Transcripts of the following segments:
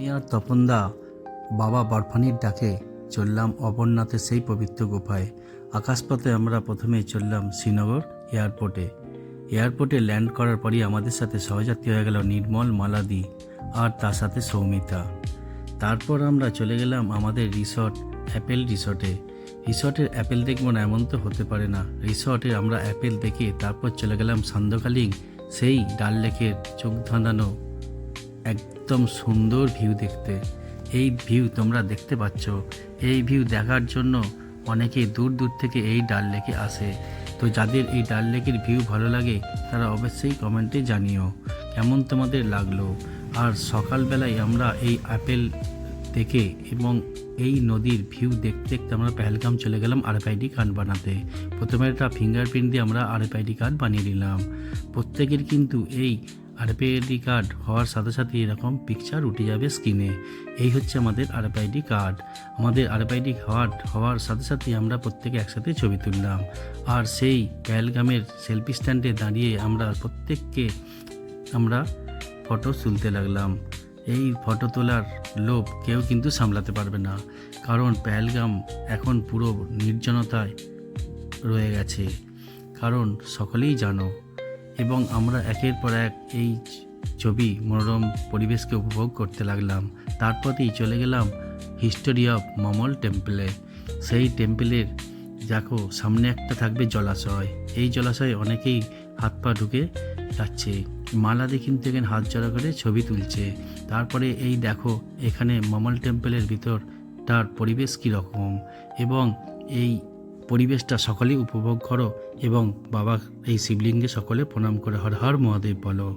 আমি আর তপনদা বাবা বরফানির ডাকে চললাম অমরনাথের সেই পবিত্র গুফায়। আকাশপথে আমরা প্রথমে চললাম শ্রীনগর এয়ারপোর্টে ল্যান্ড করার পরই আমাদের সাথে সহযাত্রী হয়ে গেল নির্মল, মালাদি আর তার সাথে সৌমিতা। তারপর আমরা চলে গেলাম আমাদের রিসর্টের অ্যাপেল দেখবো না এমন তো হতে পারে না। রিসর্টে আমরা অ্যাপেল দেখে তারপর চলে গেলাম সান্ধ্যকালীন সেই ডাল লেকের চোখ ধাঁধানো একদম সুন্দর ভিউ দেখতে। এই ভিউ তোমরা দেখতে পাচ্ছ। এই ভিউ দেখার জন্য অনেকেই দূর দূর থেকে এই ডাল লেকে আসে। তো যাদের এই ডাল লেকের ভিউ ভালো লাগে তারা অবশ্যই কমেন্টে জানিও কেমন তোমাদের লাগলো। আর সকালবেলায় আমরা এই আপেল দেখে এবং এই নদীর ভিউ দেখতে দেখতে আমরা পেহেলগাম চলে গেলাম RFID কার্ড বানাতে। প্রথমে একটা ফিঙ্গারপ্রিন্ট দিয়ে আমরা RFID কার্ড বানিয়ে নিলাম। প্রত্যেকের কিন্তু এই RFID কার্ড হওয়ার সাথে সাথে এরকম পিকচার উঠে যাবে স্ক্রিনে। এই হচ্ছে আমাদের RFID কার্ড। আমাদের RFID কার্ড হওয়ার সাথে সাথে আমরা প্রত্যেকে একসাথে ছবি তুললাম। আর সেই পেহেলগামের সেলফি স্ট্যান্ডে দাঁড়িয়ে আমরা প্রত্যেককে ফটো তুলতে লাগলাম। এই ফটো তোলার লোভ কেউ কিন্তু সামলাতে পারবে না, কারণ পেহেলগাম এখন পুরো নির্জনতায় রয়ে গেছে, কারণ সকলেই জানো। এবং আমরা একের পর এক এই ছবি মনোরম পরিবেশকে উপভোগ করতে লাগলাম। তারপরেই চলে গেলাম হিস্টোরি অফ মমল টেম্পলে। সেই টেম্পলের দেখো সামনে একটা থাকবে জলাশয়। এই জলাশয়ে অনেকেই হাত পা ঢুকে যাচ্ছে। মালাদি কিন্তু এখানে হাত জড়া করে ছবি তুলছে। তারপরে এই দেখো এখানে মমল টেম্পলের ভিতরটার পরিবেশ কীরকম, এবং এই পরিবেশটা সকলেই উপভোগ করো এবং বাবা এই শিবলিঙ্গে সকলে প্রণাম করে হর হর মহাদেব বলো।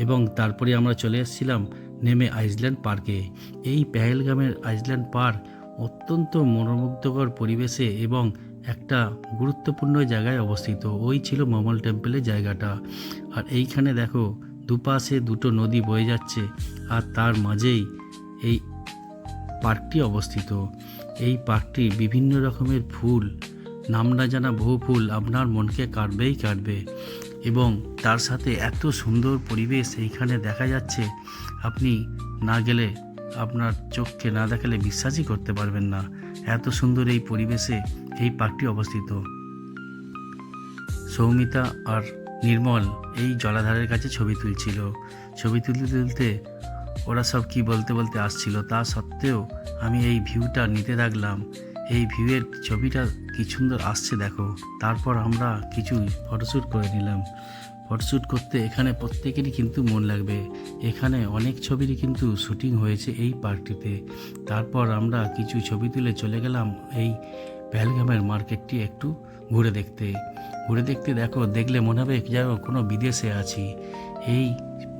এবং তারপরে আমরা চলে এসেছিলাম নেমে আইসল্যান্ড পার্কে। এই পেহেলগামের আইসল্যান্ড পার্ক অত্যন্ত মনোমুগ্ধকর পরিবেশে এবং একটা গুরুত্বপূর্ণ জায়গায় অবস্থিত। ওই ছিল মমল টেম্পলের জায়গাটা। আর এইখানে দেখো দুপাশে দুটো নদী বয়ে যাচ্ছে আর তার মাঝেই এই পার্কটি অবস্থিত। এই পার্কটি বিভিন্ন রকমের ফুল, নাম না জানা বহু ফুল আপনার মনকে কাটবে এবং তার সাথে এত সুন্দর পরিবেশ এইখানে দেখা যাচ্ছে, আপনি না গেলে আপনার চোখকে না দেখালে বিশ্বাসই করতে পারবেন না। এত সুন্দর এই পরিবেশে এই পার্কটি অবস্থিত। সৌমিতা আর নির্মল এই জলাধারের কাছে ছবি তুলছিল। ছবি তুলতে ওরা সব কি বলতে আসছিল, তা সত্ত্বেও আমি এই ভিউটা নিতে থাকলাম। এই ভিউয়ের ছবিটা কি সুন্দর আসছে দেখো। তারপর আমরা কিছু ফটোশ্যুট করে নিলাম। ফটোশ্যুট করতে এখানে প্রত্যেকেরই কিন্তু মন লাগবে। এখানে অনেক ছবিরই কিন্তু শুটিং হয়েছে এই পার্কটিতে। তারপর আমরা কিছু ছবি তুলে চলে গেলাম এই পেহেলগামের মার্কেটটি একটু ঘুরে দেখতে দেখো, দেখলে মনে হবে যেন কোনো বিদেশে আছি। এই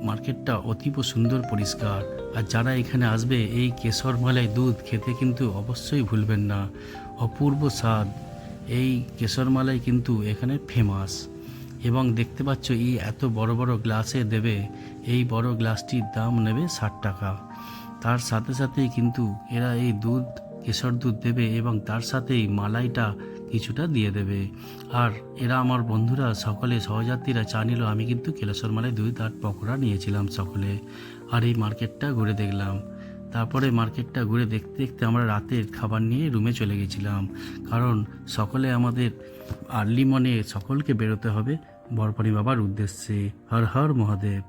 মার্কেটটা অতীব সুন্দর পরিষ্কার। আর যারা এখানে আসবে এই কেশর মালাই দুধ খেতে কিন্তু অবশ্যই ভুলবেন না। অপূর্ব স্বাদ এই কেশর মালাই কিন্তু এখানে ফেমাস। এবং দেখতে পাচ্ছ এই এত বড় বড় গ্লাসে দেবে। এই বড় গ্লাসটির দাম নেবে 60 টাকা। তার সাথে সাথেই কিন্তু এরা এই কেশর দুধ দেবে এবং তার সাথেই মালাইটা কিছুটা দিয়ে দেবে। আর এরা আমার বন্ধুরা সকলে সহযাত্রীরা চা নিল, আমি কিন্তু কেশর মালাই দুধ আর পকোড়া নিয়েছিলাম সকলে। আর এই মার্কেটটা ঘুরে দেখলাম। তারপরে মার্কেটটা ঘুরে দেখতে দেখতে আমরা রাতের খাবার নিয়ে রুমে চলে গেছিলাম, কারণ সকলে আমাদের আর্লি মর্নিংয়ে সকলকে বেরোতে হবে বরফানি বাবার উদ্দেশ্যে। হর হর মহাদেব।